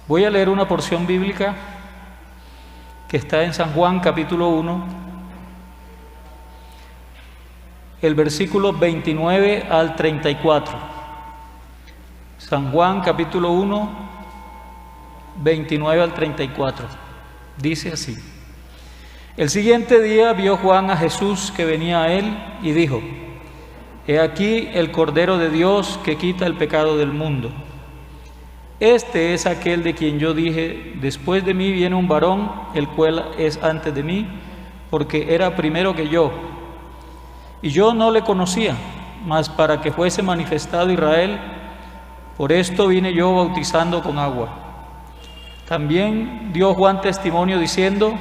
Voy a leer una porción bíblica que está en San Juan capítulo 1, el versículo 29 al 34. San Juan capítulo 1, 29 al 34. Dice así: El siguiente día vio Juan a Jesús que venía a él y dijo: He aquí el Cordero de Dios que quita el pecado del mundo. Este es aquel de quien yo dije: después de mí viene un varón, el cual es antes de mí, porque era primero que yo. Y yo no le conocía, mas para que fuese manifestado Israel, por esto vine yo bautizando con agua. También dio Juan testimonio diciendo: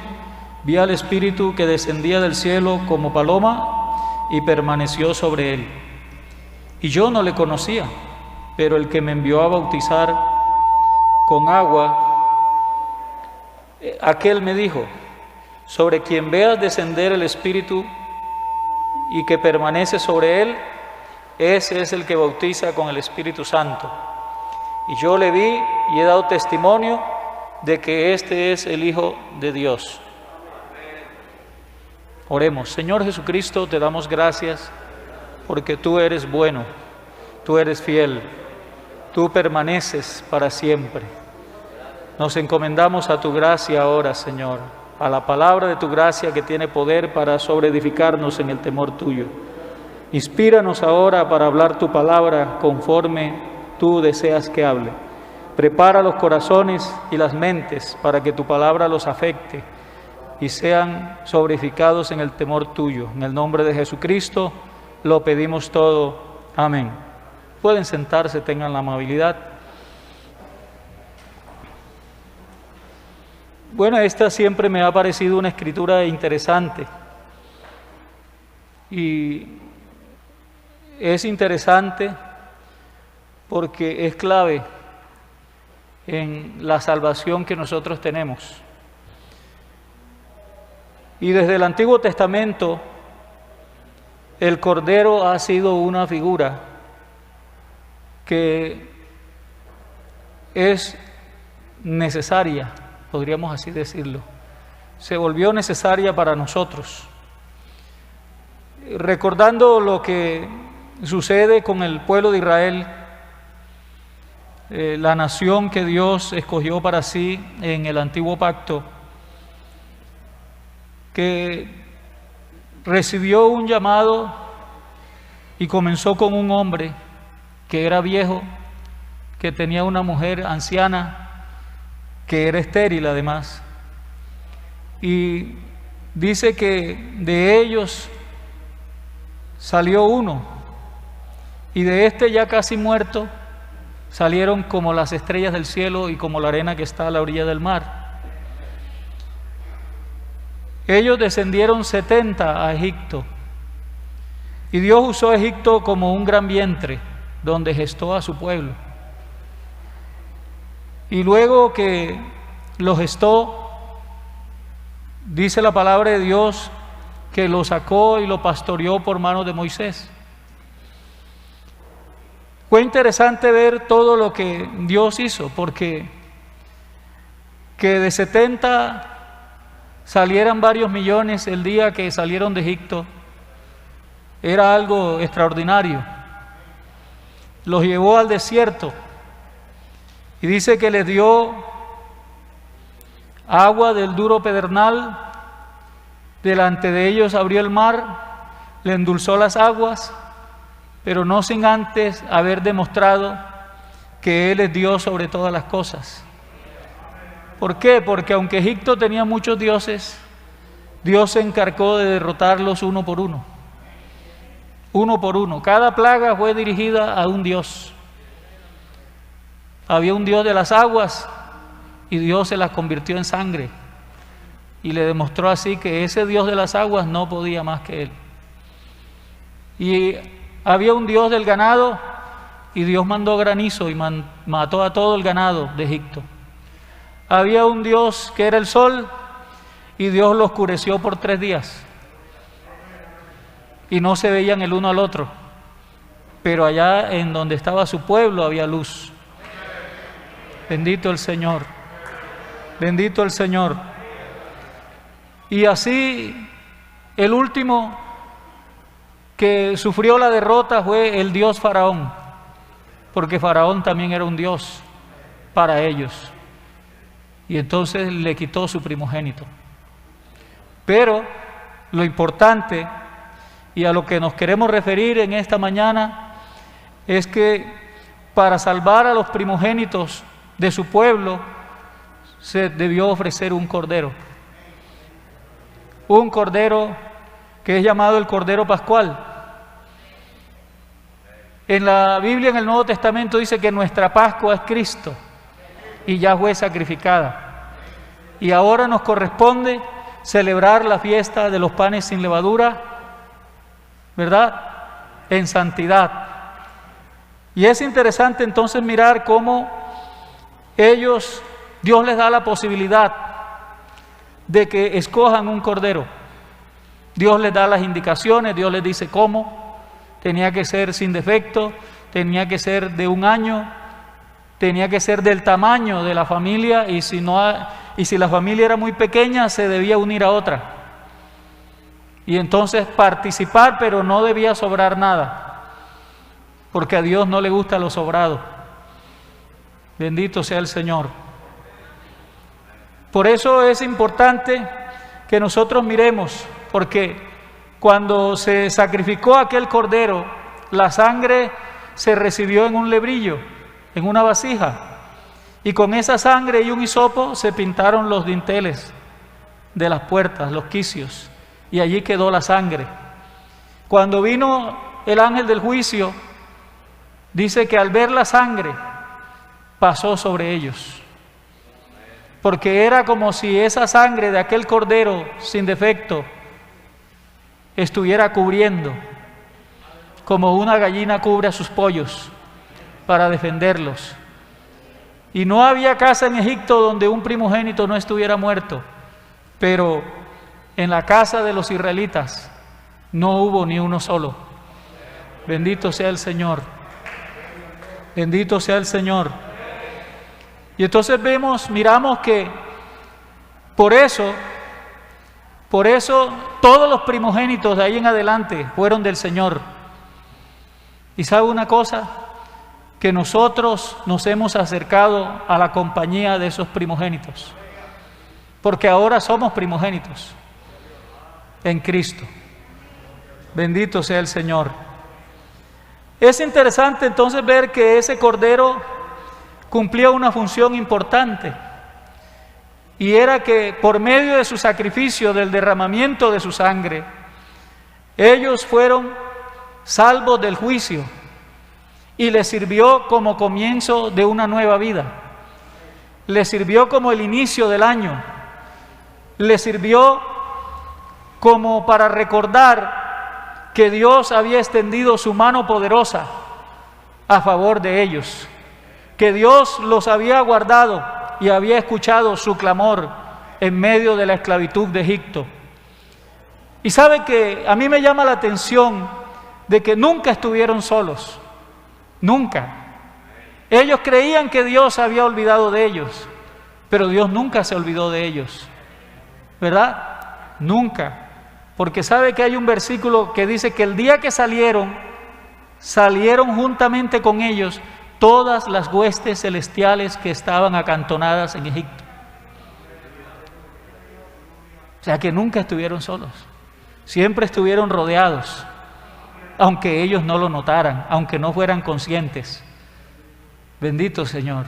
Vi al Espíritu que descendía del cielo como paloma y permaneció sobre él. Y yo no le conocía, pero el que me envió a bautizar con agua, aquel me dijo: sobre quien veas descender el Espíritu y que permanece sobre él, ese es el que bautiza con el Espíritu Santo. Y yo le vi y he dado testimonio de que este es el Hijo de Dios. Oremos. Señor Jesucristo, te damos gracias porque tú eres bueno, tú eres fiel, tú permaneces para siempre. Nos encomendamos a tu gracia ahora, Señor, a la palabra de tu gracia que tiene poder para sobreedificarnos en el temor tuyo. Inspíranos ahora para hablar tu palabra conforme tú deseas que hable. Prepara los corazones y las mentes para que tu palabra los afecte y sean sobreedificados en el temor tuyo. En el nombre de Jesucristo lo pedimos todo. Amén. Pueden sentarse, tengan la amabilidad. Bueno, esta siempre me ha parecido una escritura interesante. Y es interesante porque es clave en la salvación que nosotros tenemos. Y desde el Antiguo Testamento, el Cordero ha sido una figura que es necesaria, podríamos así decirlo. Se volvió necesaria para nosotros. Recordando lo que sucede con el pueblo de Israel, la nación que Dios escogió para sí en el Antiguo Pacto, que recibió un llamado y comenzó con un hombre que era viejo, que tenía una mujer anciana, que era estéril además. Y dice que de ellos salió uno, y de este ya casi muerto, salieron como las estrellas del cielo y como la arena que está a la orilla del mar. Ellos descendieron 70 a Egipto, y Dios usó a Egipto como un gran vientre donde gestó a su pueblo. Y luego que lo gestó, dice la palabra de Dios que lo sacó y lo pastoreó por manos de Moisés. Fue interesante ver todo lo que Dios hizo, porque que de 70 salieran varios millones el día que salieron de Egipto era algo extraordinario. Los llevó al desierto y dice que les dio agua del duro pedernal, delante de ellos abrió el mar, le endulzó las aguas, pero no sin antes haber demostrado que Él es Dios sobre todas las cosas. ¿Por qué? Porque aunque Egipto tenía muchos dioses, Dios se encargó de derrotarlos uno por uno. Uno por uno. Cada plaga fue dirigida a un dios. Había un dios de las aguas y Dios se las convirtió en sangre. Y le demostró así que ese dios de las aguas no podía más que él. Y había un dios del ganado y Dios mandó granizo y mató a todo el ganado de Egipto. Había un dios que era el sol y Dios lo oscureció por 3 días. Y no se veían el uno al otro. Pero allá en donde estaba su pueblo había luz. Bendito el Señor. Bendito el Señor. Y así, el último que sufrió la derrota fue el dios Faraón, porque Faraón también era un dios para ellos. Y entonces le quitó su primogénito. Pero lo importante, y a lo que nos queremos referir en esta mañana, es que para salvar a los primogénitos de su pueblo, se debió ofrecer un cordero. Un cordero que es llamado el Cordero Pascual. En la Biblia, en el Nuevo Testamento, dice que nuestra Pascua es Cristo y ya fue sacrificada. Y ahora nos corresponde celebrar la fiesta de los panes sin levadura, ¿verdad? En santidad. Y es interesante entonces mirar cómo ellos, Dios les da la posibilidad de que escojan un cordero. Dios les da las indicaciones, Dios les dice cómo. Tenía que ser sin defecto, tenía que ser de 1 año, tenía que ser del tamaño de la familia, y si la familia era muy pequeña, se debía unir a otra. Y entonces participar, pero no debía sobrar nada, porque a Dios no le gusta lo sobrado. Bendito sea el Señor. Por eso es importante que nosotros miremos, porque cuando se sacrificó aquel cordero, la sangre se recibió en un lebrillo, en una vasija, y con esa sangre y un hisopo se pintaron los dinteles de las puertas, los quicios, y allí quedó la sangre. Cuando vino el ángel del juicio, dice que al ver la sangre, pasó sobre ellos, porque era como si esa sangre de aquel cordero sin defecto estuviera cubriendo, como una gallina cubre a sus pollos para defenderlos. Y no había casa en Egipto donde un primogénito no estuviera muerto, pero en la casa de los israelitas no hubo ni uno solo. Bendito sea el Señor. Bendito sea el Señor. Y entonces miramos que por eso todos los primogénitos de ahí en adelante fueron del Señor. Y ¿sabe una cosa? Que nosotros nos hemos acercado a la compañía de esos primogénitos, porque ahora somos primogénitos en Cristo. Bendito sea el Señor. Es interesante entonces ver que ese cordero cumplía una función importante, y era que por medio de su sacrificio, del derramamiento de su sangre, ellos fueron salvos del juicio, y les sirvió como comienzo de una nueva vida, les sirvió como el inicio del año, les sirvió como para recordar que Dios había extendido su mano poderosa a favor de ellos, que Dios los había guardado y había escuchado su clamor en medio de la esclavitud de Egipto. Y sabe que a mí me llama la atención de que nunca estuvieron solos, nunca. Ellos creían que Dios había olvidado de ellos, pero Dios nunca se olvidó de ellos, ¿verdad? Nunca. Porque sabe que hay un versículo que dice que el día que salieron juntamente con ellos todas las huestes celestiales que estaban acantonadas en Egipto. O sea que nunca estuvieron solos, siempre estuvieron rodeados, aunque ellos no lo notaran, aunque no fueran conscientes. Bendito Señor.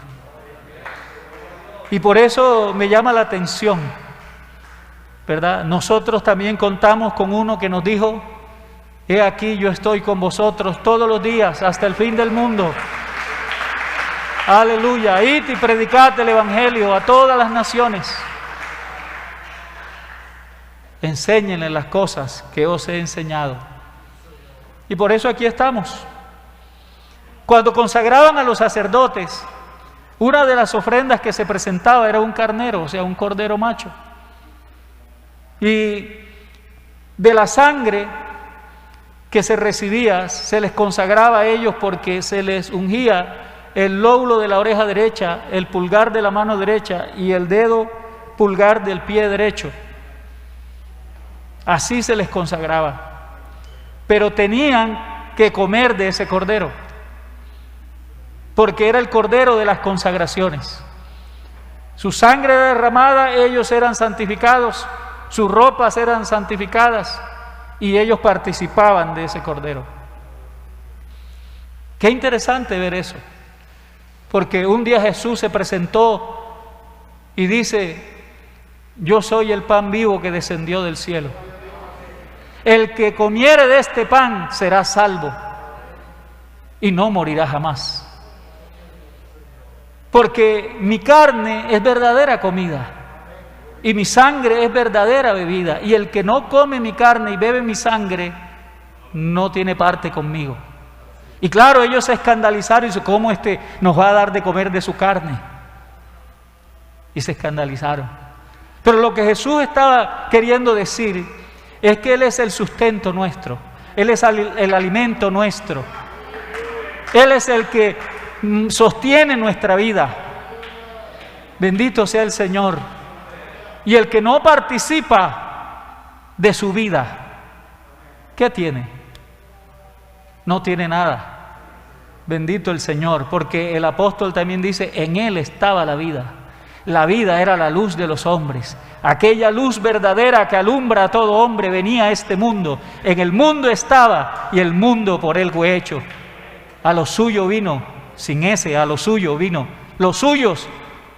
Y por eso me llama la atención, ¿verdad? Nosotros también contamos con uno que nos dijo: he aquí yo estoy con vosotros todos los días hasta el fin del mundo. Aleluya. Id y predicad el evangelio a todas las naciones. Enséñenle las cosas que os he enseñado. Y por eso aquí estamos. Cuando consagraban a los sacerdotes, una de las ofrendas que se presentaba era un carnero, o sea, un cordero macho. Y de la sangre que se recibía, se les consagraba a ellos, porque se les ungía el lóbulo de la oreja derecha, el pulgar de la mano derecha y el dedo pulgar del pie derecho. Así se les consagraba. Pero tenían que comer de ese cordero, porque era el cordero de las consagraciones. Su sangre era derramada, ellos eran santificados, sus ropas eran santificadas y ellos participaban de ese cordero. Qué interesante ver eso, porque un día Jesús se presentó y dice: yo soy el pan vivo que descendió del cielo. El que comiere de este pan será salvo y no morirá jamás. Porque mi carne es verdadera comida y mi sangre es verdadera bebida. Y el que no come mi carne y bebe mi sangre no tiene parte conmigo. Y claro, ellos se escandalizaron y dicen: ¿cómo nos va a dar de comer de su carne? Y se escandalizaron. Pero lo que Jesús estaba queriendo decir es que Él es el sustento nuestro, Él es el alimento nuestro, Él es el que sostiene nuestra vida. Bendito sea el Señor. Y el que no participa de su vida, ¿qué tiene? No tiene nada. Bendito el Señor, porque el apóstol también dice: en Él estaba la vida. La vida era la luz de los hombres. Aquella luz verdadera que alumbra a todo hombre venía a este mundo. En el mundo estaba y el mundo por Él fue hecho. A lo suyo vino, a lo suyo vino. Los suyos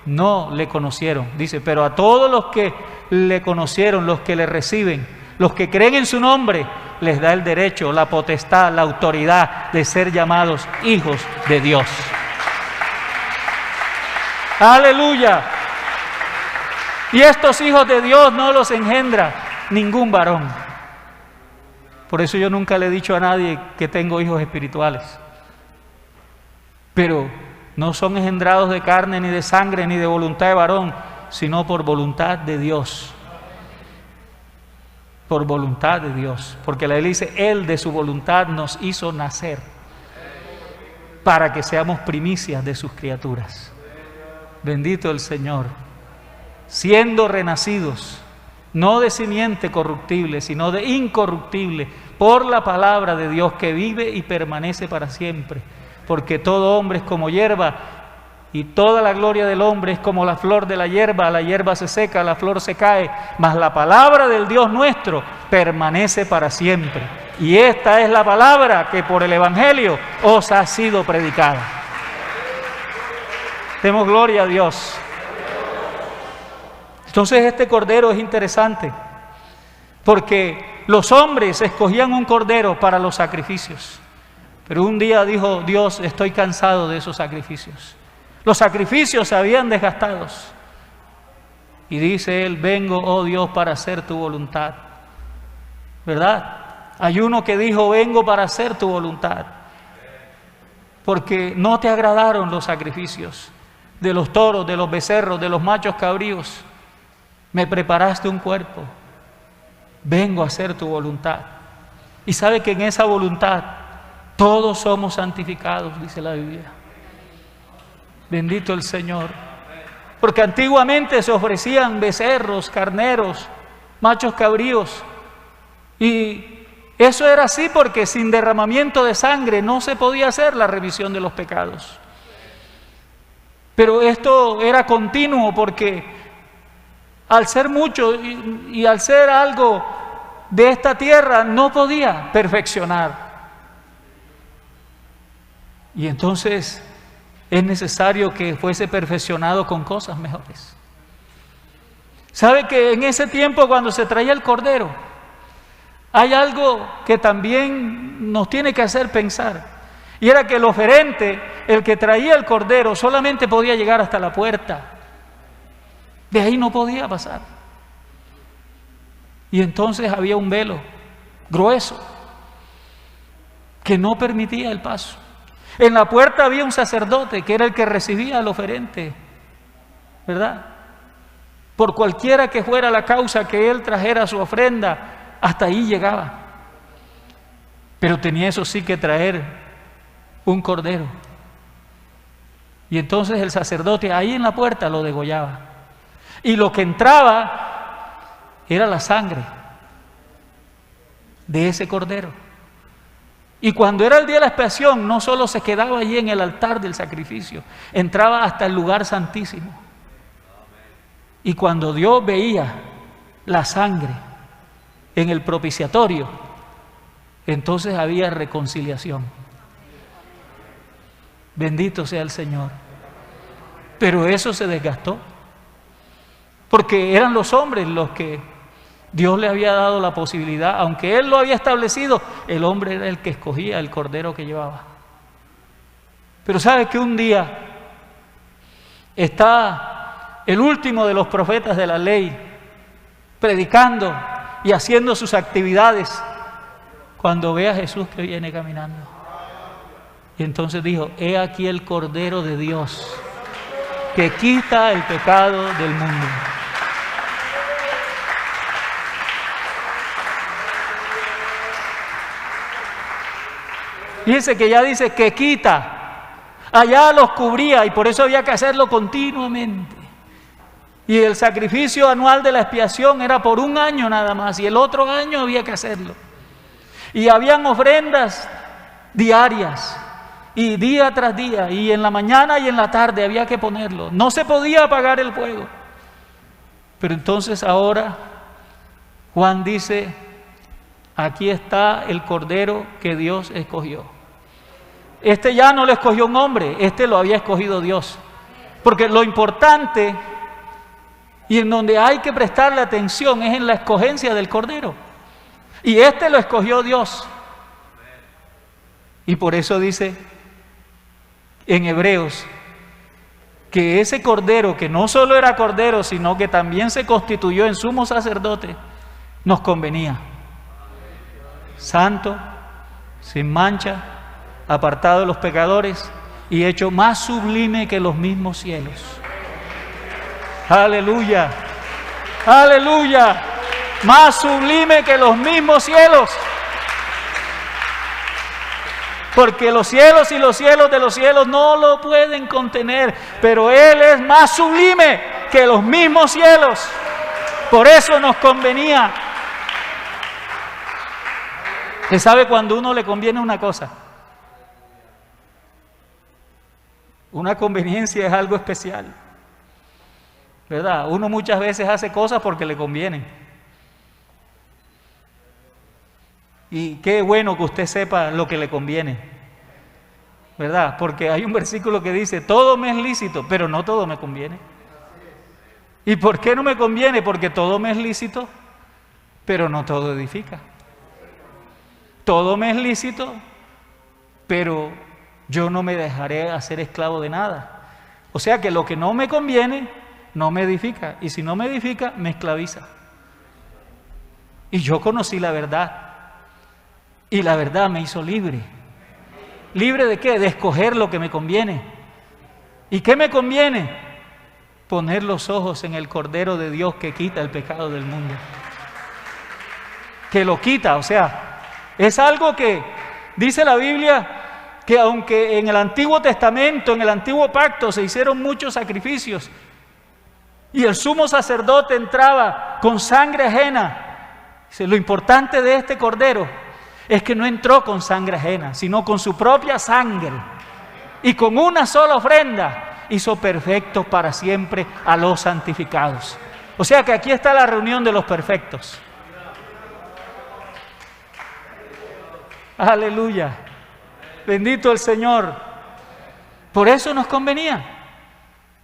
no le conocieron. Dice: pero a todos los que le conocieron, los que le reciben, los que creen en su nombre, les da el derecho, la potestad, la autoridad de ser llamados hijos de Dios. ¡Aleluya! Y estos hijos de Dios no los engendra ningún varón. Por eso yo nunca le he dicho a nadie que tengo hijos espirituales. Pero no son engendrados de carne, ni de sangre, ni de voluntad de varón, sino por voluntad de Dios. Por voluntad de Dios. Porque la Biblia dice: Él de su voluntad nos hizo nacer para que seamos primicias de sus criaturas. Bendito el Señor. Siendo renacidos, no de simiente corruptible, sino de incorruptible, por la palabra de Dios que vive y permanece para siempre. Porque todo hombre es como hierba, y toda la gloria del hombre es como la flor de la hierba se seca, la flor se cae, mas la palabra del Dios nuestro permanece para siempre. Y esta es la palabra que por el Evangelio os ha sido predicada. Demos gloria a Dios. Entonces este cordero es interesante, porque los hombres escogían un cordero para los sacrificios. Pero un día dijo Dios: estoy cansado de esos sacrificios. Los sacrificios se habían desgastado. Y dice Él: vengo, oh Dios, para hacer tu voluntad. ¿Verdad? Hay uno que dijo: vengo para hacer tu voluntad. Porque no te agradaron los sacrificios de los toros, de los becerros, de los machos cabríos. Me preparaste un cuerpo. Vengo a hacer tu voluntad. Y sabe que en esa voluntad todos somos santificados, dice la Biblia. Bendito el Señor. Porque antiguamente se ofrecían becerros, carneros, machos cabríos. Y eso era así porque sin derramamiento de sangre no se podía hacer la remisión de los pecados. Pero esto era continuo, porque al ser mucho y al ser algo de esta tierra no podía perfeccionar. Y entonces es necesario que fuese perfeccionado con cosas mejores. ¿Sabe que en ese tiempo, cuando se traía el cordero, hay algo que también nos tiene que hacer pensar? Y era que el oferente, el que traía el cordero, solamente podía llegar hasta la puerta. De ahí no podía pasar. Y entonces había un velo grueso que no permitía el paso. En la puerta había un sacerdote que era el que recibía al oferente, ¿verdad? Por cualquiera que fuera la causa que él trajera su ofrenda, hasta ahí llegaba. Pero tenía eso sí que traer un cordero. Y entonces el sacerdote ahí en la puerta lo degollaba. Y lo que entraba era la sangre de ese cordero. Y cuando era el día de la expiación, no solo se quedaba allí en el altar del sacrificio, entraba hasta el lugar santísimo. Y cuando Dios veía la sangre en el propiciatorio, entonces había reconciliación. Bendito sea el Señor. Pero eso se desgastó, porque eran los hombres los que Dios le había dado la posibilidad, aunque Él lo había establecido, el hombre era el que escogía el cordero que llevaba. Pero ¿sabe que un día está el último de los profetas de la ley predicando y haciendo sus actividades cuando ve a Jesús que viene caminando? Y entonces dijo: he aquí el Cordero de Dios que quita el pecado del mundo. Fíjense que ya dice que quita. Allá los cubría y por eso había que hacerlo continuamente. Y el sacrificio anual de la expiación era por un año nada más, y el otro año había que hacerlo. Y habían ofrendas diarias, y día tras día, y en la mañana y en la tarde había que ponerlo. No se podía apagar el fuego. Pero entonces ahora Juan dice: aquí está el Cordero que Dios escogió. Este ya no lo escogió un hombre, este lo había escogido Dios. Porque lo importante y en donde hay que prestarle atención es en la escogencia del Cordero. Y este lo escogió Dios. Y por eso dice en Hebreos que ese Cordero, que no solo era Cordero, sino que también se constituyó en sumo sacerdote, nos convenía. Santo, sin mancha, apartado de los pecadores y hecho más sublime que los mismos cielos. Aleluya, aleluya, más sublime que los mismos cielos. Porque los cielos y los cielos de los cielos no lo pueden contener, pero Él es más sublime que los mismos cielos. Por eso nos convenía. ¿Se sabe cuando uno le conviene una cosa? Una conveniencia es algo especial, ¿verdad? Uno muchas veces hace cosas porque le convienen. Y qué bueno que usted sepa lo que le conviene, ¿verdad? Porque hay un versículo que dice: todo me es lícito, pero no todo me conviene. ¿Y por qué no me conviene? Porque todo me es lícito, pero no todo edifica. Todo me es lícito, pero yo no me dejaré hacer esclavo de nada. O sea que lo que no me conviene, no me edifica. Y si no me edifica, me esclaviza. Y yo conocí la verdad. Y la verdad me hizo libre. ¿Libre de qué? De escoger lo que me conviene. ¿Y qué me conviene? Poner los ojos en el Cordero de Dios que quita el pecado del mundo. Que lo quita, o sea, es algo que dice la Biblia, que aunque en el Antiguo Testamento, en el Antiguo Pacto se hicieron muchos sacrificios y el sumo sacerdote entraba con sangre ajena, lo importante de este Cordero es que no entró con sangre ajena, sino con su propia sangre, y con una sola ofrenda hizo perfectos para siempre a los santificados. O sea que aquí está la reunión de los perfectos. Aleluya. Bendito el Señor. Por eso nos convenía.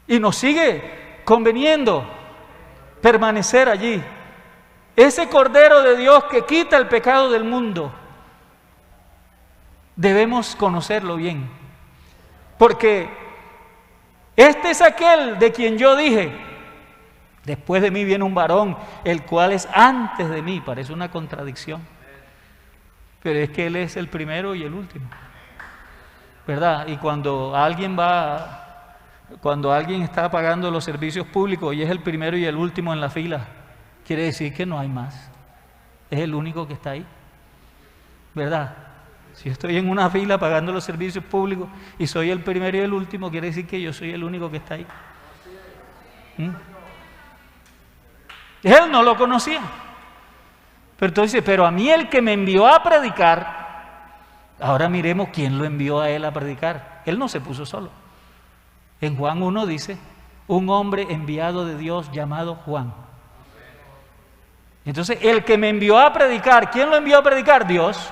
Y nos sigue conveniendo permanecer allí. Ese Cordero de Dios que quita el pecado del mundo, debemos conocerlo bien. Porque este es aquel de quien yo dije: después de mí viene un varón, el cual es antes de mí. Parece una contradicción, pero es que Él es el primero y el último, ¿verdad? Y cuando alguien está pagando los servicios públicos y es el primero y el último en la fila, quiere decir que no hay más. Es el único que está ahí, ¿verdad? Si yo estoy en una fila pagando los servicios públicos y soy el primero y el último, quiere decir que yo soy el único que está ahí. Él no lo conocía. Pero entonces dice, pero a mí el que me envió a predicar, ahora miremos quién lo envió a él a predicar. Él no se puso solo. En Juan 1 dice, un hombre enviado de Dios llamado Juan. Entonces, el que me envió a predicar, ¿quién lo envió a predicar? Dios.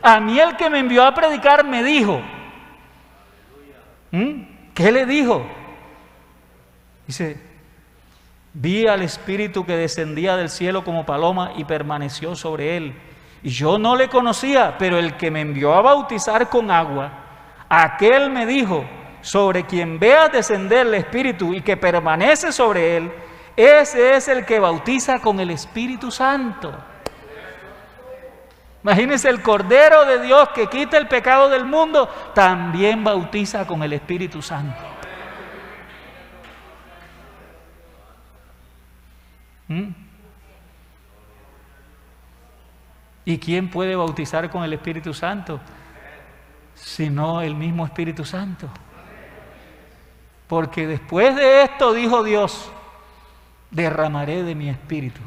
A mí el que me envió a predicar me dijo. ¿Qué le dijo? Dice, vi al Espíritu que descendía del cielo como paloma y permaneció sobre él. Y yo no le conocía, pero el que me envió a bautizar con agua, aquel me dijo, sobre quien veas descender el Espíritu y que permanece sobre él, ese es el que bautiza con el Espíritu Santo. Imagínense, el Cordero de Dios que quita el pecado del mundo, también bautiza con el Espíritu Santo. ¿Y quién puede bautizar con el Espíritu Santo? Sino el mismo Espíritu Santo. Porque después de esto dijo Dios, derramaré de mi Espíritu.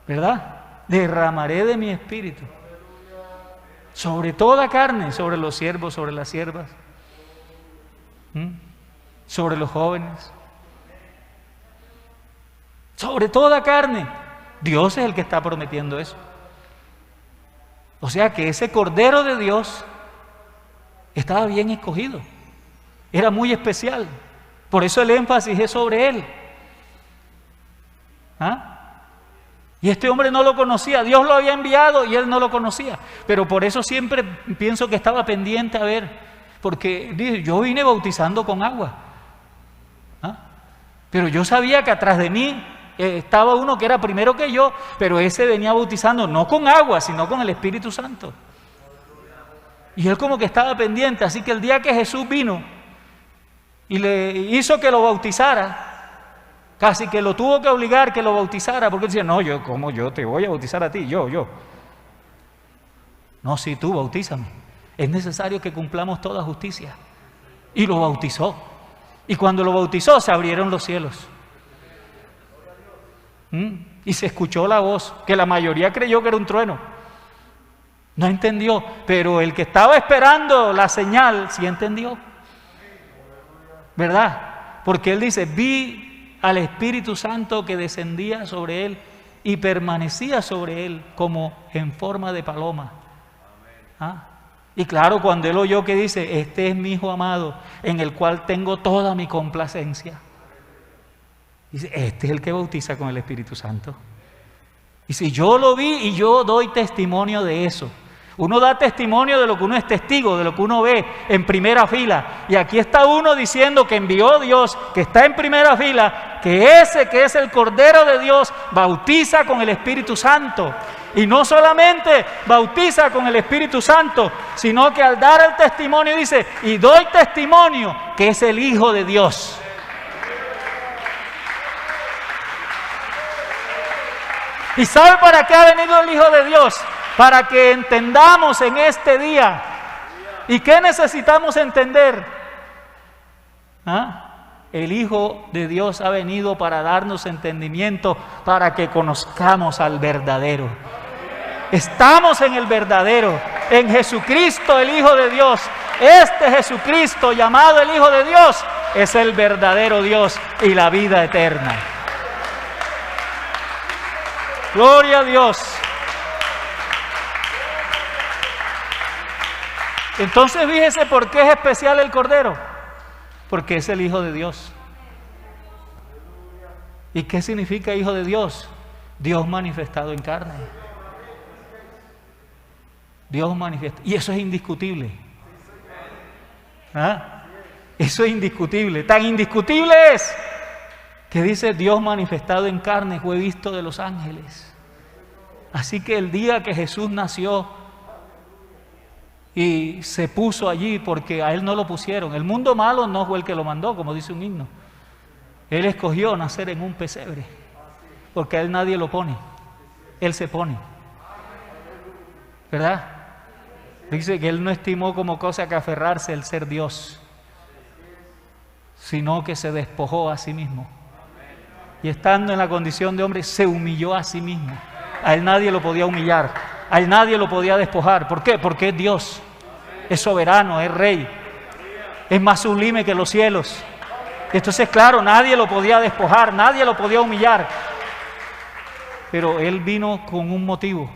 ¿Verdad? Derramaré de mi Espíritu. Sobre toda carne, sobre los siervos, sobre las siervas, sobre los jóvenes. Sobre toda carne. Dios es el que está prometiendo eso. O sea que ese Cordero de Dios estaba bien escogido. Era muy especial. Por eso el énfasis es sobre él. Y este hombre no lo conocía. Dios lo había enviado y él no lo conocía. Pero por eso siempre pienso que estaba pendiente a ver. Porque dice, yo vine bautizando con agua. Pero yo sabía que atrás de mí estaba uno que era primero que yo, pero ese venía bautizando no con agua, sino con el Espíritu Santo. Y él como que estaba pendiente. Así que el día que Jesús vino y le hizo que lo bautizara, casi que lo tuvo que obligar que lo bautizara, porque él decía, no, ¿cómo yo te voy a bautizar a ti? Yo. No, sí, tú bautízame. Es necesario que cumplamos toda justicia. Y lo bautizó. Y cuando lo bautizó, se abrieron los cielos. Y se escuchó la voz, que la mayoría creyó que era un trueno. No entendió, pero el que estaba esperando la señal, sí entendió. ¿Verdad? Porque él dice, vi al Espíritu Santo que descendía sobre él y permanecía sobre él como en forma de paloma. Y claro, cuando él oyó que dice, este es mi Hijo amado, en el cual tengo toda mi complacencia. Dice, este es el que bautiza con el Espíritu Santo. Dice, yo lo vi y yo doy testimonio de eso. Uno da testimonio de lo que uno es testigo, de lo que uno ve en primera fila. Y aquí está uno diciendo que envió Dios, que está en primera fila, que ese que es el Cordero de Dios bautiza con el Espíritu Santo. Y no solamente bautiza con el Espíritu Santo, sino que al dar el testimonio dice, y doy testimonio que es el Hijo de Dios. ¿Y sabe para qué ha venido el Hijo de Dios? Para que entendamos en este día. ¿Y qué necesitamos entender? El Hijo de Dios ha venido para darnos entendimiento, para que conozcamos al verdadero. Estamos en el verdadero, en Jesucristo el Hijo de Dios. Este Jesucristo llamado el Hijo de Dios es el verdadero Dios y la vida eterna. Gloria a Dios. Entonces fíjese por qué es especial el Cordero. Porque es el Hijo de Dios. ¿Y qué significa Hijo de Dios? Dios manifestado en carne. Dios manifiesta. Y eso es indiscutible. Eso es indiscutible. Tan indiscutible es que dice Dios manifestado en carne fue visto de los ángeles. Así que el día que Jesús nació y se puso allí, porque a él no lo pusieron, el mundo malo no fue el que lo mandó, como dice un himno. Él escogió nacer en un pesebre, porque a él nadie lo pone, él se pone. ¿verdad? Dice que Él no estimó como cosa que aferrarse el ser Dios, sino que se despojó a sí mismo. Y estando en la condición de hombre, se humilló a sí mismo. A Él nadie lo podía humillar, a Él nadie lo podía despojar. ¿Por qué? Porque es Dios, es soberano, es Rey, es más sublime que los cielos. Entonces, claro, nadie lo podía despojar, nadie lo podía humillar. Pero Él vino con un motivo,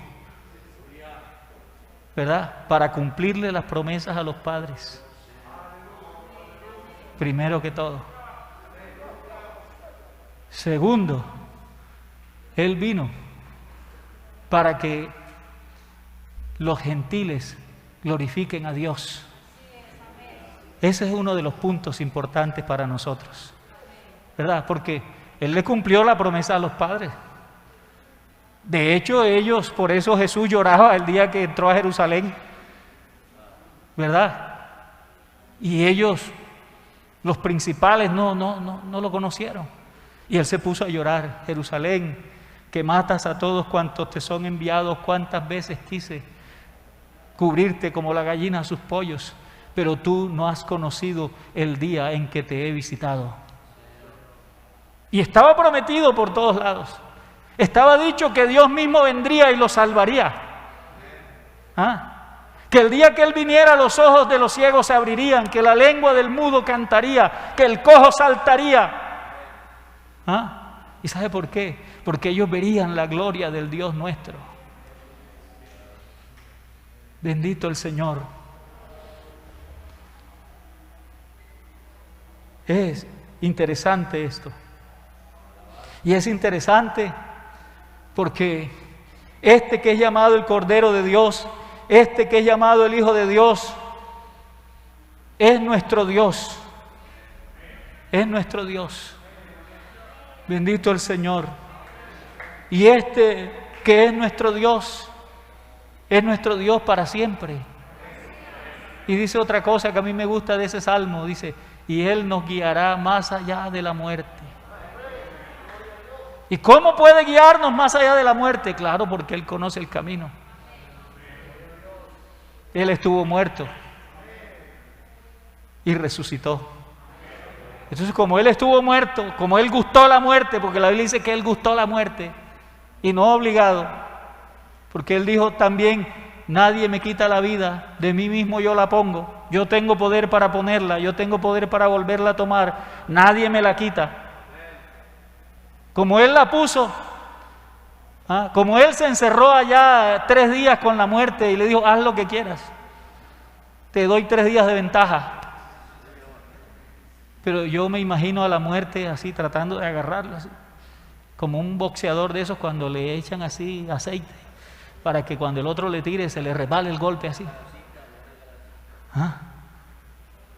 ¿verdad? Para cumplirle las promesas a los padres. Primero que todo. Segundo, Él vino para que los gentiles glorifiquen a Dios. Ese es uno de los puntos importantes para nosotros, ¿verdad? Porque Él le cumplió la promesa a los padres. De hecho, ellos, por eso Jesús lloraba el día que entró a Jerusalén, ¿verdad? Y ellos, los principales, no lo conocieron. Y Él se puso a llorar. Jerusalén, que matas a todos cuantos te son enviados, cuántas veces quise cubrirte como la gallina a sus pollos, pero tú no has conocido el día en que te he visitado. Y estaba prometido por todos lados. Estaba dicho que Dios mismo vendría y lo salvaría. Que el día que Él viniera, los ojos de los ciegos se abrirían, que la lengua del mudo cantaría, que el cojo saltaría. ¿Y sabe por qué? Porque ellos verían la gloria del Dios nuestro. Bendito el Señor. Es interesante esto. Y es interesante porque este que es llamado el Cordero de Dios, este que es llamado el Hijo de Dios, es nuestro Dios. Es nuestro Dios. Bendito el Señor. Y este que es nuestro Dios para siempre. Y dice otra cosa que a mí me gusta de ese salmo, dice, y Él nos guiará más allá de la muerte. ¿Y cómo puede guiarnos más allá de la muerte? Claro, porque Él conoce el camino. Él estuvo muerto y resucitó. Entonces, como Él estuvo muerto, como Él gustó la muerte, porque la Biblia dice que Él gustó la muerte, y no obligado, porque Él dijo también, nadie me quita la vida, de mí mismo yo la pongo, yo tengo poder para ponerla, yo tengo poder para volverla a tomar, nadie me la quita. Como Él la puso, como Él se encerró allá 3 días con la muerte y le dijo, haz lo que quieras, te doy 3 días de ventaja. Pero yo me imagino a la muerte así, tratando de agarrarla, así, como un boxeador de esos cuando le echan así aceite, para que cuando el otro le tire se le resbale el golpe así.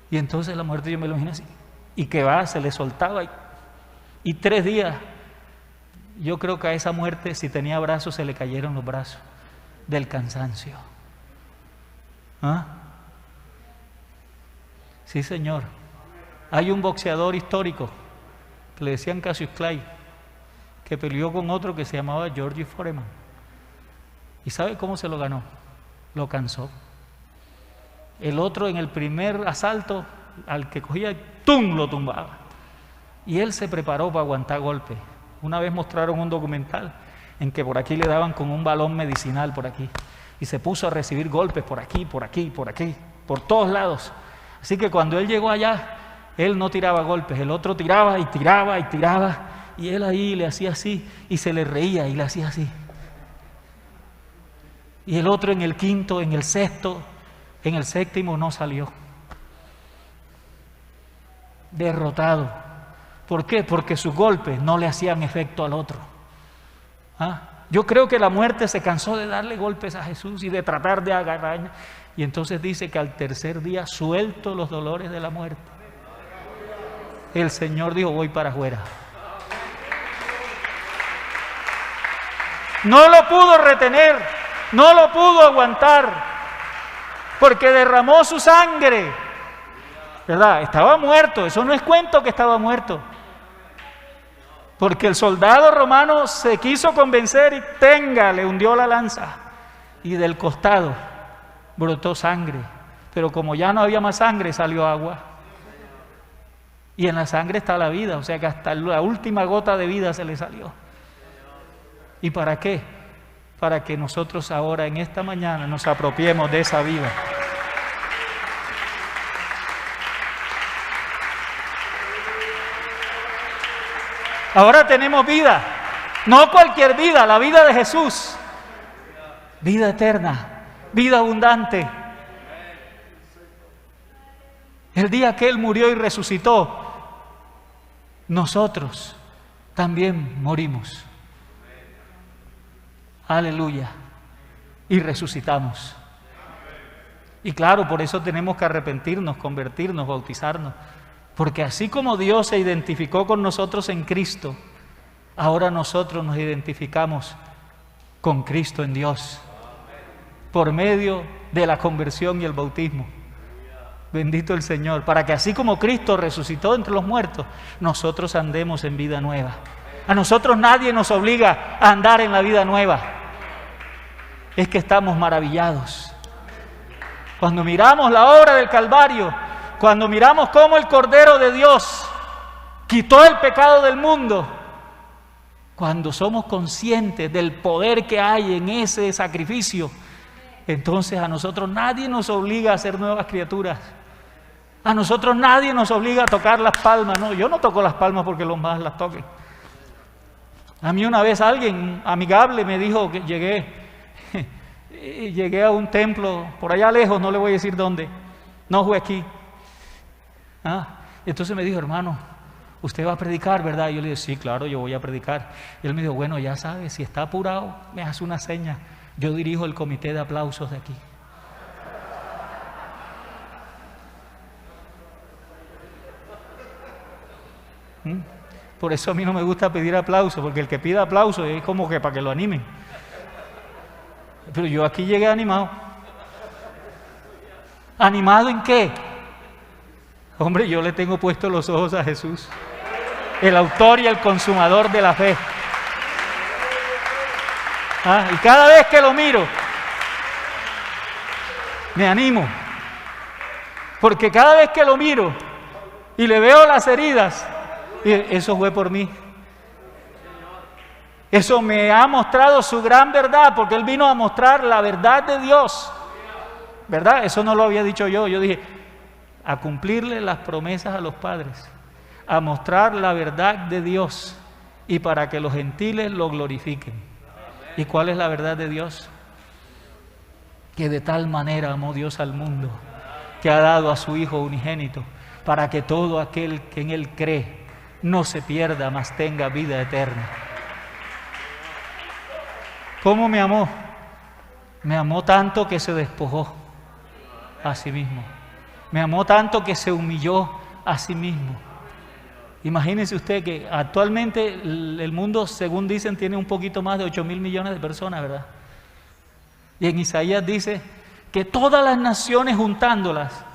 Y entonces la muerte yo me lo imagino así, y que va, se le soltaba, y 3 días, yo creo que a esa muerte, si tenía brazos, se le cayeron los brazos, del cansancio. Sí, Señor. Hay un boxeador histórico que le decían Cassius Clay, que peleó con otro que se llamaba George Foreman. ¿Y sabe cómo se lo ganó? Lo cansó. El otro en el primer asalto, al que cogía, ¡tum!, lo tumbaba. Y él se preparó para aguantar golpes. Una vez mostraron un documental en que por aquí le daban con un balón medicinal por aquí. Y se puso a recibir golpes por aquí, por aquí, por aquí, por todos lados. Así que cuando él llegó allá, él no tiraba golpes, el otro tiraba y tiraba y tiraba, y él ahí le hacía así, y se le reía y le hacía así. Y el otro en el quinto, en el sexto, en el séptimo no salió. Derrotado. ¿Por qué? Porque sus golpes no le hacían efecto al otro. Yo creo que la muerte se cansó de darle golpes a Jesús y de tratar de agarrar. Y entonces dice que al 3er día, suelto los dolores de la muerte, el Señor dijo, voy para afuera. No lo pudo retener, no lo pudo aguantar, porque derramó su sangre, ¿verdad? Estaba muerto, eso no es cuento que estaba muerto. Porque el soldado romano se quiso convencer y le hundió la lanza. y del costado brotó sangre, pero como ya no había más sangre, salió agua. Y en la sangre está la vida, o sea que hasta la última gota de vida se le salió. ¿Y para qué? Para que nosotros ahora en esta mañana nos apropiemos de esa vida. Ahora tenemos vida, no cualquier vida, la vida de Jesús, vida eterna, vida abundante. El día que Él murió y resucitó, nosotros también morimos. Aleluya. Y resucitamos. Y claro, por eso tenemos que arrepentirnos, convertirnos, bautizarnos. Porque así como Dios se identificó con nosotros en Cristo, ahora nosotros nos identificamos con Cristo en Dios, por medio de la conversión y el bautismo. Bendito el Señor, para que así como Cristo resucitó entre los muertos, nosotros andemos en vida nueva. A nosotros nadie nos obliga a andar en la vida nueva. Es que estamos maravillados. Cuando miramos la obra del Calvario, cuando miramos cómo el Cordero de Dios quitó el pecado del mundo, cuando somos conscientes del poder que hay en ese sacrificio, entonces a nosotros nadie nos obliga a ser nuevas criaturas. A nosotros nadie nos obliga a tocar las palmas. No, yo no toco las palmas porque los más las toquen. A mí una vez alguien amigable me dijo que llegué a un templo por allá lejos, no le voy a decir dónde, no fue aquí. Entonces me dijo, hermano, usted va a predicar, ¿verdad? Y yo le dije, sí, claro, yo voy a predicar. Y él me dijo, bueno, ya sabe, si está apurado, me hace una seña. Yo dirijo el comité de aplausos de aquí. Por eso a mí no me gusta pedir aplausos, porque el que pida aplausos es como que para que lo animen. Pero yo aquí llegué animado. ¿Animado en qué? Hombre, yo le tengo puestos los ojos a Jesús, el autor y el consumador de la fe. Y cada vez que lo miro, me animo. Porque cada vez que lo miro y le veo las heridas, eso fue por mí. Eso me ha mostrado su gran verdad, porque Él vino a mostrar la verdad de Dios. ¿Verdad? Eso no lo había dicho yo. Yo dije, a cumplirle las promesas a los padres, a mostrar la verdad de Dios y para que los gentiles lo glorifiquen. ¿Y cuál es la verdad de Dios? Que de tal manera amó Dios al mundo, que ha dado a su Hijo unigénito, para que todo aquel que en Él cree no se pierda, mas tenga vida eterna. ¿Cómo me amó? Me amó tanto que se despojó a sí mismo. Me amó tanto que se humilló a sí mismo. Imagínense usted que actualmente el mundo, según dicen, tiene un poquito más de 8.000 millones de personas, ¿verdad? Y en Isaías dice que todas las naciones juntándolas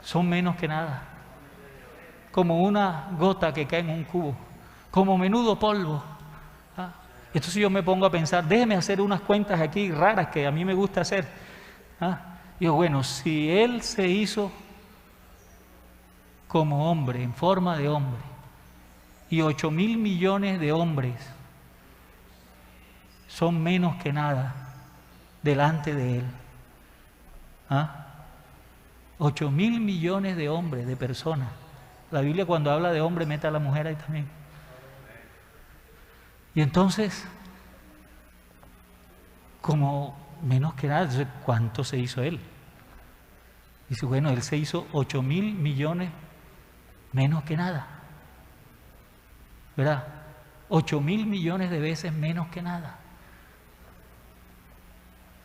son menos que nada. Como una gota que cae en un cubo, como menudo polvo. Entonces yo me pongo a pensar, déjeme hacer unas cuentas aquí raras que a mí me gusta hacer. Digo, bueno, si Él se hizo como hombre, en forma de hombre, y 8.000 millones de hombres son menos que nada delante de Él. 8.000 millones de hombres, de personas. La Biblia cuando habla de hombre mete a la mujer ahí también. Y entonces, como menos que nada, entonces, ¿cuánto se hizo Él? Dice, bueno, Él se hizo 8.000 millones menos que nada. ¿Verdad? 8.000 millones de veces menos que nada.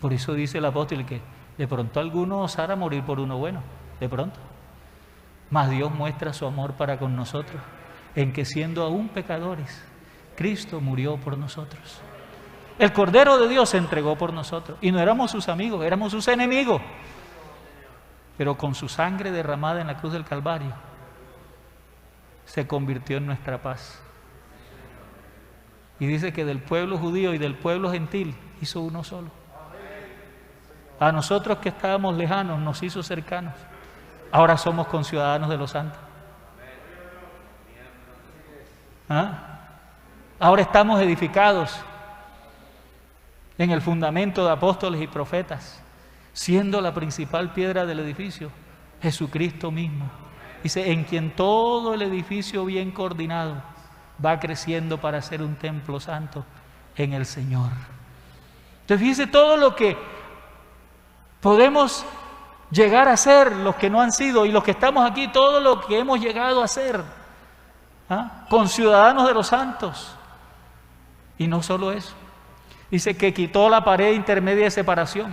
Por eso dice el apóstol que de pronto alguno osara morir por uno bueno, de pronto. Mas Dios muestra su amor para con nosotros, en que siendo aún pecadores, Cristo murió por nosotros. El Cordero de Dios se entregó por nosotros. Y no éramos sus amigos, éramos sus enemigos. Pero con su sangre derramada en la cruz del Calvario, se convirtió en nuestra paz. Y dice que del pueblo judío y del pueblo gentil hizo uno solo. A nosotros que estábamos lejanos nos hizo cercanos. Ahora somos conciudadanos de los santos. ¿Ah? Ahora estamos edificados en el fundamento de apóstoles y profetas, siendo la principal piedra del edificio Jesucristo mismo. Dice, en quien todo el edificio bien coordinado va creciendo para ser un templo santo en el Señor. Entonces fíjese todo lo que podemos llegar a ser, los que no han sido, y los que estamos aquí, todo lo que hemos llegado a ser, conciudadanos de los santos. Y no solo eso, dice que quitó la pared intermedia de separación,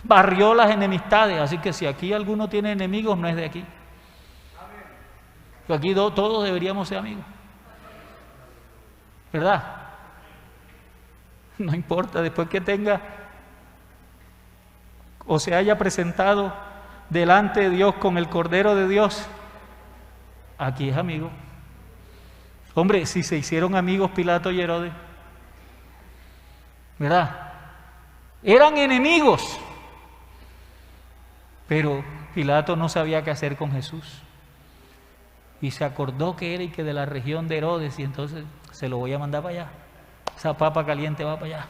barrió las enemistades. Así que si aquí alguno tiene enemigos, no es de aquí. Aquí todos deberíamos ser amigos, ¿verdad? No importa, después que tenga o se haya presentado delante de Dios con el Cordero de Dios, aquí es amigo. Hombre, si se hicieron amigos Pilato y Herodes, ¿verdad? Eran enemigos, pero Pilato no sabía qué hacer con Jesús y se acordó que era y que de la región de Herodes, y entonces se lo voy a mandar para allá. Esa papa caliente va para allá.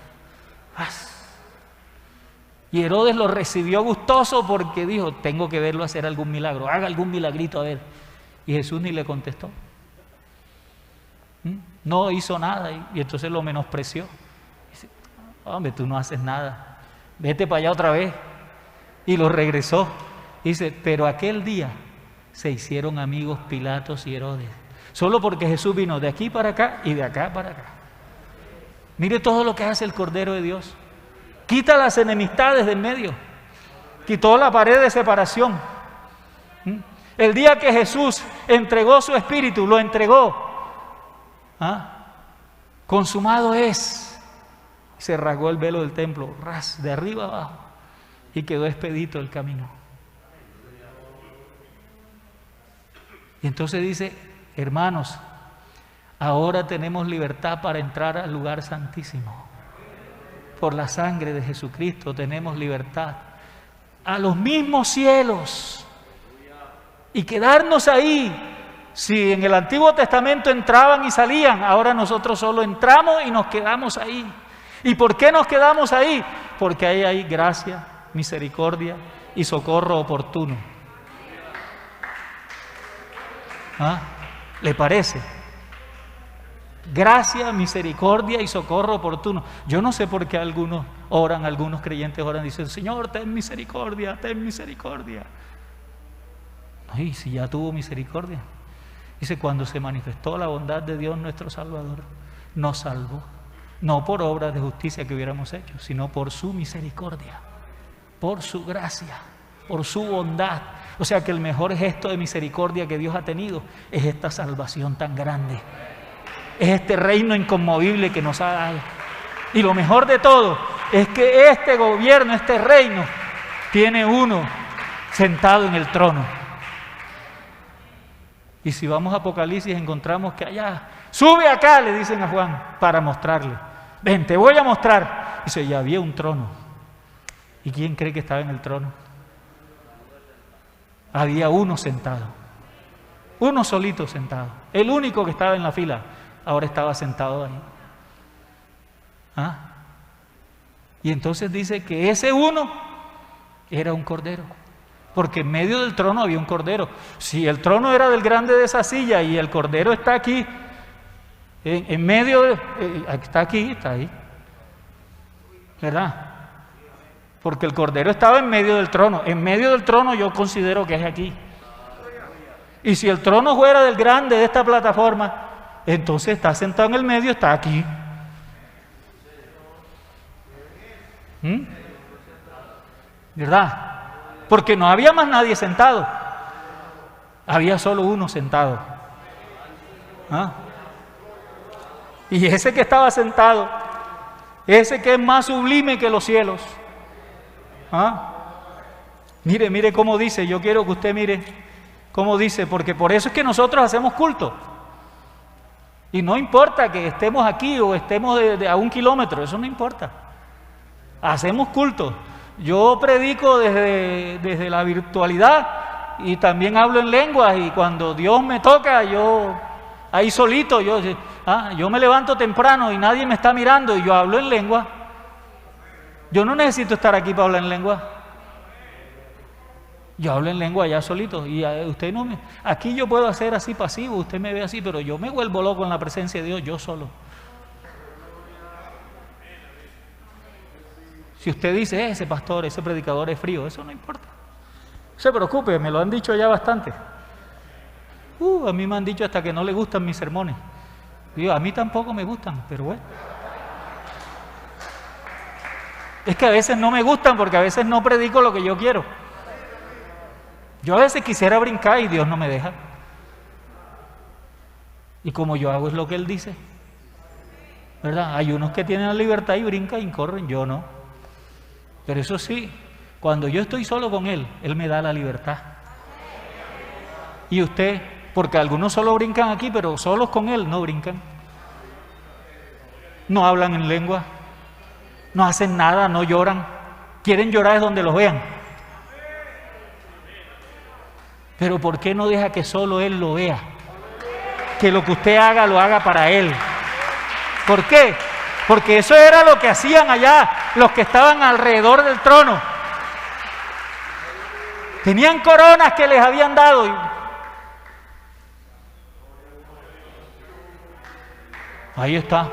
Y Herodes lo recibió gustoso porque dijo, tengo que verlo hacer algún milagro, haga algún milagrito a ver. Y Jesús ni le contestó. No hizo nada y entonces lo menospreció. Dice, hombre, tú no haces nada, vete para allá otra vez. Y lo regresó. Dice, pero aquel día se hicieron amigos Pilatos y Herodes, solo porque Jesús vino de aquí para acá y de acá para acá. Mire todo lo que hace el Cordero de Dios. Quita las enemistades de en medio, quitó la pared de separación. El día que Jesús entregó su espíritu, lo entregó. Consumado es. Se rasgó el velo del templo, de arriba abajo, y quedó expedito el camino. Y entonces dice, hermanos, ahora tenemos libertad para entrar al lugar santísimo. Por la sangre de Jesucristo tenemos libertad a los mismos cielos y quedarnos ahí. Si en el Antiguo Testamento entraban y salían, ahora nosotros solo entramos y nos quedamos ahí. ¿Y por qué nos quedamos ahí? Porque ahí hay gracia, misericordia y socorro oportuno. ¿Le parece? Gracia, misericordia y socorro oportuno. Yo no sé por qué algunos oran, algunos creyentes oran y dicen, Señor, ten misericordia, ten misericordia. Ay, si ya tuvo misericordia. Dice, cuando se manifestó la bondad de Dios nuestro Salvador, nos salvó, no por obras de justicia que hubiéramos hecho, sino por su misericordia, por su gracia, por su bondad. O sea que el mejor gesto de misericordia que Dios ha tenido es esta salvación tan grande, es este reino inconmovible que nos ha dado. Y lo mejor de todo es que este gobierno, este reino, tiene uno sentado en el trono. Y si vamos a Apocalipsis encontramos que allá, sube acá, le dicen a Juan, para mostrarle. Ven, te voy a mostrar. Dice, ya había un trono. ¿Y quién cree que estaba en el trono? Había uno sentado, uno solito sentado, el único que estaba en la fila, ahora estaba sentado ahí. Y entonces dice que ese uno era un cordero, porque en medio del trono había un cordero. Si el trono era del grande de esa silla y el cordero está aquí, en medio, está aquí, está ahí, ¿verdad? Porque el Cordero estaba en medio del trono. En medio del trono yo considero que es aquí. Y si el trono fuera del grande de esta plataforma, entonces está sentado en el medio, está aquí. ¿Verdad? Porque no había más nadie sentado. Había solo uno sentado. Y ese que estaba sentado, ese que es más sublime que los cielos. Mire cómo dice, yo quiero que usted mire cómo dice, porque por eso es que nosotros hacemos culto. Y no importa que estemos aquí o estemos a 1 kilómetro, eso no importa. Hacemos culto. Yo predico desde la virtualidad y también hablo en lenguas, y cuando Dios me toca, yo ahí solito, yo me levanto temprano y nadie me está mirando y yo hablo en lengua. Yo no necesito estar aquí para hablar en lengua. Yo hablo en lengua allá solito, y usted no me... Aquí yo puedo hacer así pasivo, usted me ve así, pero yo me vuelvo loco en la presencia de Dios, yo solo. Si usted dice, ese pastor, ese predicador es frío, eso no importa. No se preocupe, me lo han dicho ya bastante. A mí me han dicho hasta que no le gustan mis sermones. Digo, a mí tampoco me gustan, pero bueno. Es que a veces no me gustan porque a veces no predico lo que yo quiero. Yo a veces quisiera brincar y Dios no me deja. Y como yo hago es lo que Él dice, ¿verdad? Hay unos que tienen la libertad y brincan y corren, yo no. Pero eso sí, cuando yo estoy solo con Él, Él me da la libertad. Y usted, porque algunos solo brincan aquí, pero solos con Él no brincan. No hablan en lengua, no hacen nada, no lloran. Quieren llorar es donde los vean. Pero ¿por qué no deja que solo Él lo vea? Que lo que usted haga, lo haga para Él. ¿Por qué? Porque eso era lo que hacían allá los que estaban alrededor del trono. Tenían coronas que les habían dado. Ahí está.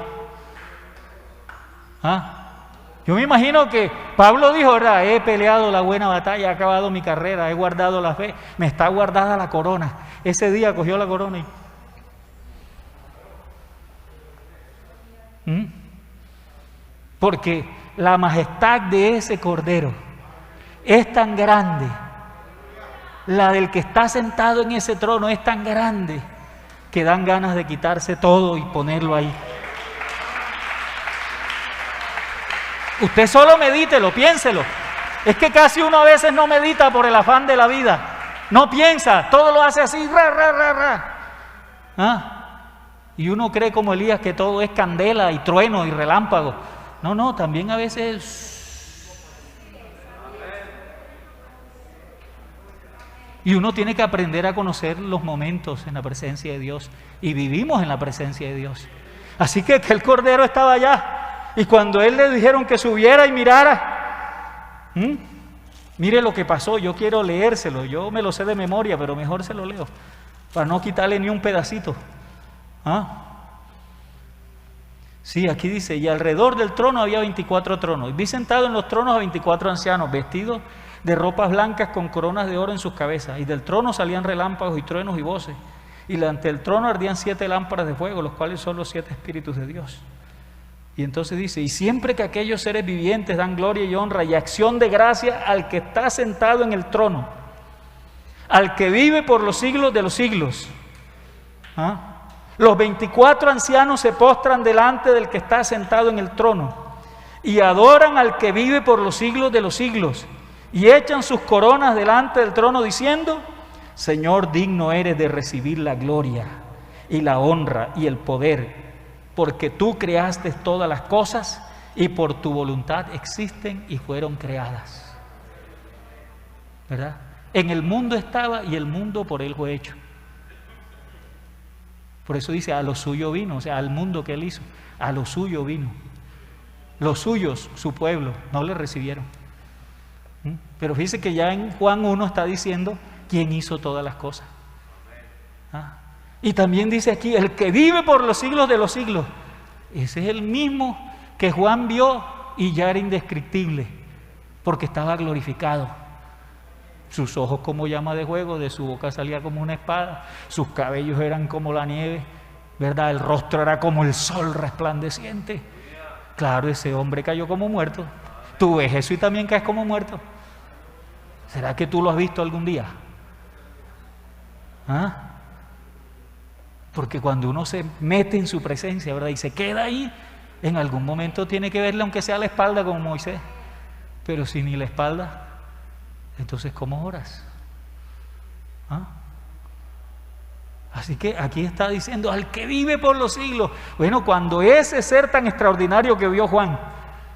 Yo me imagino que Pablo dijo, ¿verdad? He peleado la buena batalla, he acabado mi carrera, he guardado la fe, me está guardada la corona. Ese día cogió la corona y... Porque la majestad de ese Cordero es tan grande, la del que está sentado en ese trono es tan grande, que dan ganas de quitarse todo y ponerlo ahí. Usted solo medítelo, piénselo. Es que casi uno a veces no medita por el afán de la vida. No piensa, todo lo hace así, Y uno cree como Elías que todo es candela y trueno y relámpago. No, también a veces... Y uno tiene que aprender a conocer los momentos en la presencia de Dios. Y vivimos en la presencia de Dios. Así que el Cordero estaba allá. Y cuando Él le dijeron que subiera y mirara, mire lo que pasó, yo quiero leérselo, yo me lo sé de memoria, pero mejor se lo leo, para no quitarle ni un pedacito. Sí, aquí dice, y alrededor del trono había 24 tronos, y vi sentado en los tronos a 24 ancianos, vestidos de ropas blancas con coronas de oro en sus cabezas, y del trono salían relámpagos y truenos y voces, y ante el trono ardían 7 lámparas de fuego, los cuales son los 7 espíritus de Dios. Y entonces dice, y siempre que aquellos seres vivientes dan gloria y honra y acción de gracia al que está sentado en el trono, al que vive por los siglos de los siglos. Los 24 ancianos se postran delante del que está sentado en el trono y adoran al que vive por los siglos de los siglos y echan sus coronas delante del trono diciendo, Señor, digno eres de recibir la gloria y la honra y el poder, porque tú creaste todas las cosas y por tu voluntad existen y fueron creadas. ¿Verdad? En el mundo estaba y el mundo por Él fue hecho. Por eso dice, a lo suyo vino, o sea, al mundo que Él hizo, a lo suyo vino. Los suyos, su pueblo, no le recibieron. Pero fíjese que ya en Juan 1 está diciendo quién hizo todas las cosas. Y también dice aquí, el que vive por los siglos de los siglos. Ese es el mismo que Juan vio y ya era indescriptible, porque estaba glorificado. Sus ojos como llama de fuego, de su boca salía como una espada, sus cabellos eran como la nieve, ¿verdad? El rostro era como el sol resplandeciente. Claro, ese hombre cayó como muerto. ¿Tú ves eso y también caes como muerto? ¿Será que tú lo has visto algún día? Porque cuando uno se mete en su presencia, ¿verdad? Y se queda ahí, en algún momento tiene que verle aunque sea la espalda como Moisés. Pero si ni la espalda, entonces ¿cómo oras? Así que aquí está diciendo, al que vive por los siglos. Bueno, cuando ese ser tan extraordinario que vio Juan,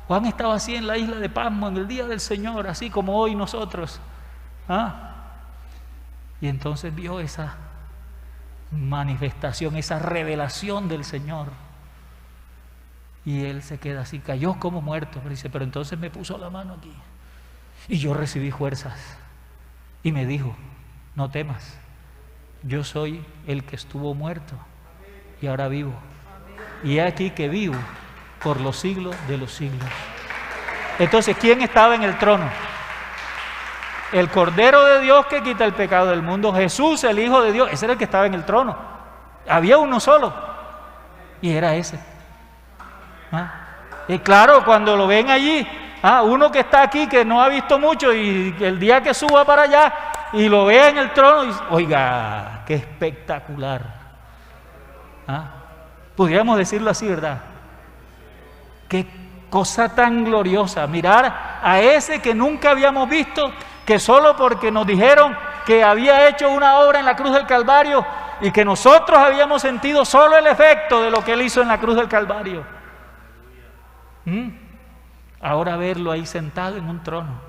Juan estaba así en la isla de Patmos en el día del Señor, así como hoy nosotros. Y entonces vio esa manifestación, esa revelación del Señor. Y él se queda así, cayó como muerto. Pero dice, pero entonces me puso la mano aquí. Y yo recibí fuerzas. Y me dijo, no temas, yo soy el que estuvo muerto y ahora vivo. Y he aquí que vivo por los siglos de los siglos. Entonces, ¿quién estaba en el trono? El Cordero de Dios que quita el pecado del mundo, Jesús, el Hijo de Dios. Ese era el que estaba en el trono. Había uno solo y era ese. Y claro, cuando lo ven allí, uno que está aquí que no ha visto mucho, y el día que suba para allá y lo vea en el trono, y, oiga, qué espectacular. Podríamos decirlo así, ¿verdad? Qué cosa tan gloriosa, mirar a ese que nunca habíamos visto, que solo porque nos dijeron que había hecho una obra en la cruz del Calvario y que nosotros habíamos sentido solo el efecto de lo que él hizo en la cruz del Calvario. Ahora verlo ahí sentado en un trono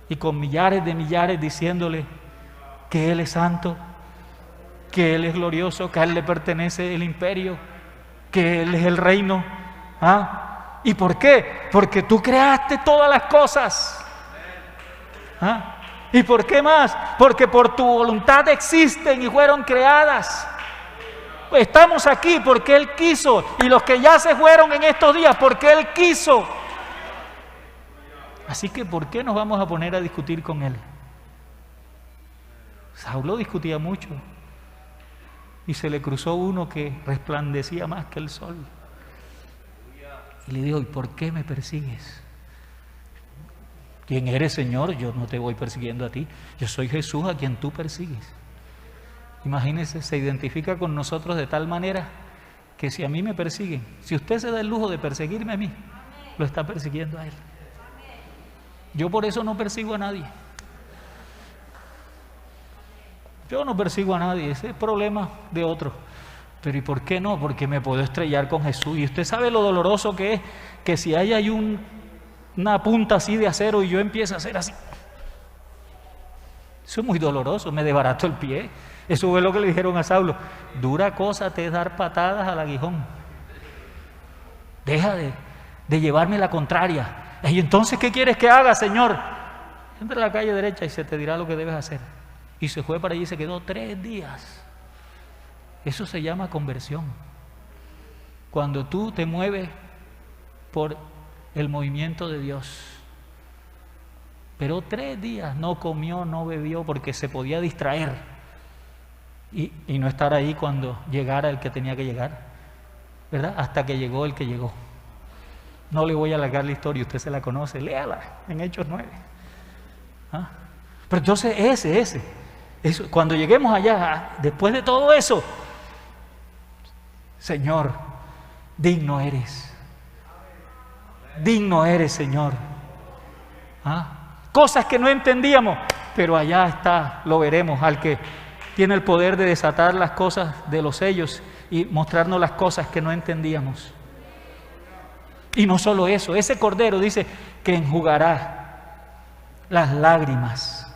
y con millares de millares diciéndole que él es santo, que él es glorioso, que a él le pertenece el imperio, que él es el reino. ¿Y por qué? Porque tú creaste todas las cosas. ¿Y por qué más? Porque por tu voluntad existen y fueron creadas. Estamos aquí porque Él quiso, y los que ya se fueron en estos días porque Él quiso. Así que ¿por qué nos vamos a poner a discutir con Él? Saulo discutía mucho y se le cruzó uno que resplandecía más que el sol y le dijo, ¿y por qué me persigues? ¿Quién eres, Señor? Yo no te voy persiguiendo a ti, yo soy Jesús a quien tú persigues. Imagínense, se identifica con nosotros de tal manera que si a mí me persiguen, si usted se da el lujo de perseguirme a mí, lo está persiguiendo a Él. Yo por eso no persigo a nadie. Yo no persigo a nadie, ese es problema de otro. Pero ¿y por qué no? Porque me puedo estrellar con Jesús. Y usted sabe lo doloroso que es que si hay una punta así de acero y yo empiezo a hacer así. Eso es muy doloroso, me desbarato el pie. Eso fue lo que le dijeron a Saulo. Dura cosa te es dar patadas al aguijón. Deja de llevarme la contraria. Y entonces, ¿qué quieres que haga, Señor? Entra a la calle derecha y se te dirá lo que debes hacer. Y se fue para allí y se quedó 3 días. Eso se llama conversión. Cuando tú te mueves por el movimiento de Dios. Pero 3 días no comió, no bebió, porque se podía distraer. Y no estar ahí cuando llegara el que tenía que llegar, ¿verdad? Hasta que llegó el que llegó. No le voy a alargar la historia, usted se la conoce, léala en Hechos 9. Pero entonces eso, cuando lleguemos allá, después de todo eso, Señor, digno eres, Señor. Cosas que no entendíamos, pero allá está, lo veremos, al que tiene el poder de desatar las cosas de los sellos y mostrarnos las cosas que no entendíamos. Y no solo eso, ese Cordero dice que enjugará las lágrimas.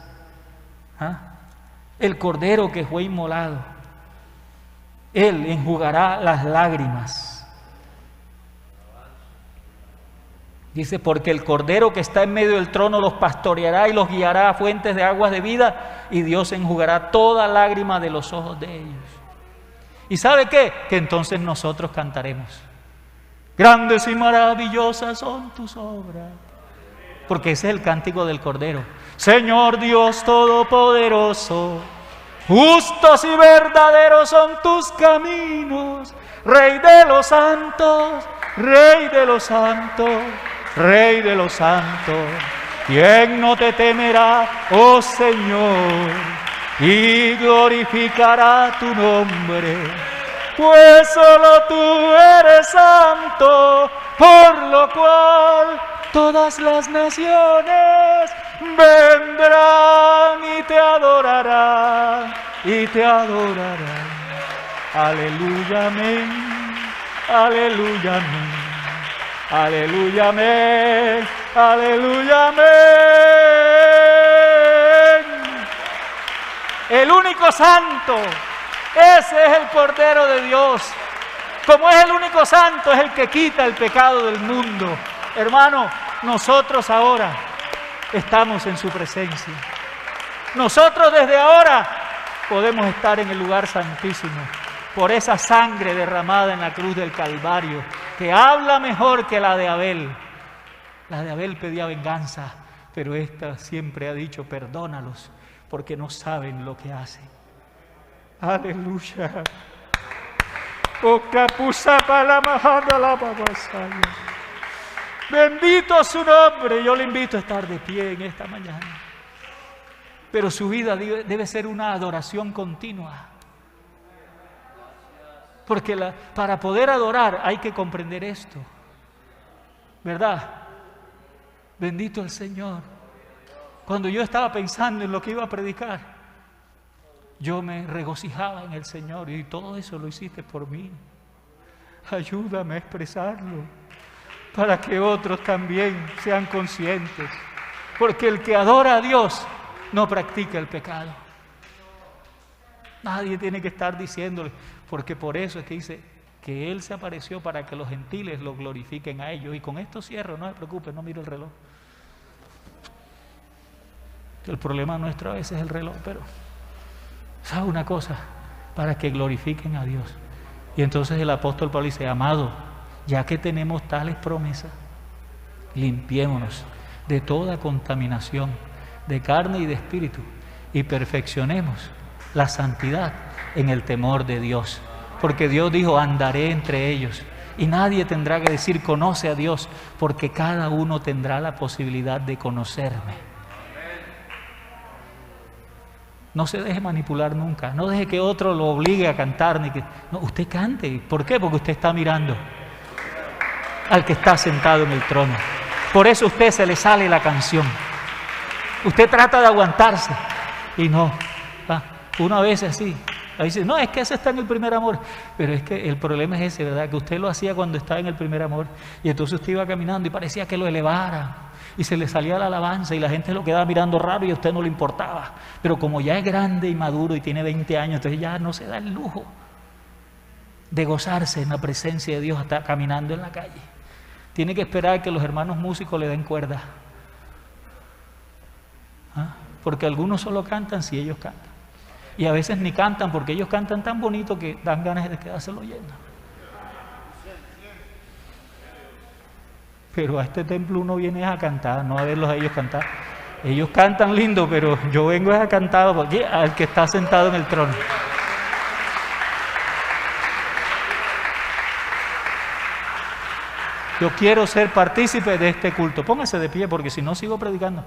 El Cordero que fue inmolado, Él enjugará las lágrimas. Dice, porque el Cordero que está en medio del trono los pastoreará y los guiará a fuentes de aguas de vida, y Dios enjugará toda lágrima de los ojos de ellos. ¿Y sabe qué? Que entonces nosotros cantaremos. Grandes y maravillosas son tus obras. Porque ese es el cántico del Cordero. Señor Dios Todopoderoso, justos y verdaderos son tus caminos. Rey de los santos, Rey de los santos, Rey de los santos, ¿quién no te temerá, oh Señor, y glorificará tu nombre? Pues solo tú eres santo, por lo cual todas las naciones vendrán y te adorarán, y te adorarán. Aleluya, amén, aleluya, amén. Aleluya, amén. Aleluya, amén. El único santo, ese es el Cordero de Dios. Como es el único santo, es el que quita el pecado del mundo. Hermano, nosotros ahora estamos en su presencia. Nosotros desde ahora podemos estar en el lugar santísimo por esa sangre derramada en la cruz del Calvario, que habla mejor que la de Abel. La de Abel pedía venganza, pero esta siempre ha dicho: perdónalos, porque no saben lo que hacen. Aleluya. Bendito su nombre. Yo le invito a estar de pie en esta mañana. Pero su vida debe ser una adoración continua. Porque para poder adorar hay que comprender esto, ¿verdad? Bendito el Señor. Cuando yo estaba pensando en lo que iba a predicar, yo me regocijaba en el Señor, y todo eso lo hiciste por mí. Ayúdame a expresarlo para que otros también sean conscientes. Porque el que adora a Dios no practica el pecado. Nadie tiene que estar diciéndole, porque por eso es que dice que Él se apareció para que los gentiles lo glorifiquen a ellos. Y con esto cierro, no se preocupe, no mire el reloj. El problema nuestro a veces es el reloj, pero ¿sabe una cosa? Para que glorifiquen a Dios. Y entonces el apóstol Pablo dice: amado, ya que tenemos tales promesas, limpiémonos de toda contaminación de carne y de espíritu, y perfeccionemos la santidad en el temor de Dios. Porque Dios dijo: andaré entre ellos. Y nadie tendrá que decir conoce a Dios, porque cada uno tendrá la posibilidad de conocerme. No se deje manipular nunca. No deje que otro lo obligue a cantar. No, usted cante. ¿Por qué? Porque usted está mirando al que está sentado en el trono. Por eso a usted se le sale la canción. Usted trata de aguantarse y no. Uno a veces así. A veces, no, es que ese está en el primer amor. Pero es que el problema es ese, ¿verdad? Que usted lo hacía cuando estaba en el primer amor. Y entonces usted iba caminando y parecía que lo elevara. Y se le salía la alabanza y la gente lo quedaba mirando raro y a usted no le importaba. Pero como ya es grande y maduro y tiene 20 años, entonces ya no se da el lujo de gozarse en la presencia de Dios hasta caminando en la calle. Tiene que esperar que los hermanos músicos le den cuerda. Porque algunos solo cantan si ellos cantan. Y a veces ni cantan porque ellos cantan tan bonito que dan ganas de quedárselo oyendo. Pero a este templo uno viene a cantar, no a verlos a ellos cantar. Ellos cantan lindo, pero yo vengo a cantar porque al que está sentado en el trono. Yo quiero ser partícipe de este culto. Póngase de pie porque si no sigo predicando.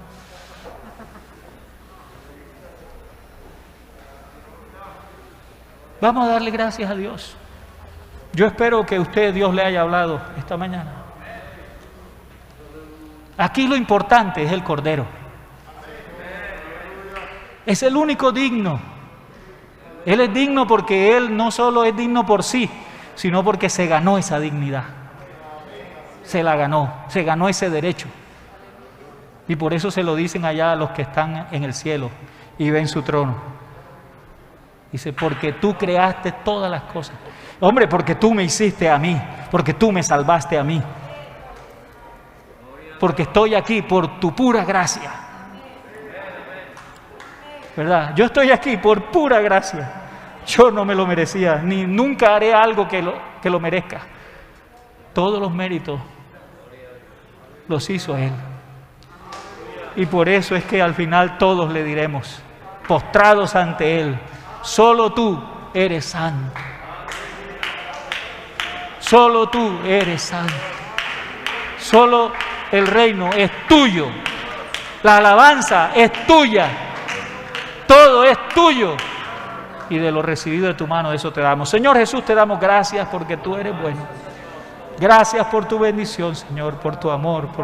Vamos a darle gracias a Dios. Yo espero que Dios le haya hablado esta mañana. Aquí lo importante es el Cordero. Es el único digno. Él es digno porque Él no solo es digno por sí, sino porque se ganó esa dignidad. Se la ganó, se ganó ese derecho. Y por eso se lo dicen allá a los que están en el cielo y ven su trono. Dice, porque tú creaste todas las cosas. Hombre, porque tú me hiciste a mí, porque tú me salvaste a mí. Porque estoy aquí por tu pura gracia. ¿Verdad? Yo estoy aquí por pura gracia. Yo no me lo merecía, ni nunca haré algo que lo merezca. Todos los méritos los hizo Él. Y por eso es que al final todos le diremos, postrados ante Él, solo tú eres santo. Solo tú eres santo. Solo el reino es tuyo. La alabanza es tuya. Todo es tuyo. Y de lo recibido de tu mano, eso te damos. Señor Jesús, te damos gracias porque tú eres bueno. Gracias por tu bendición, Señor, por tu amor, por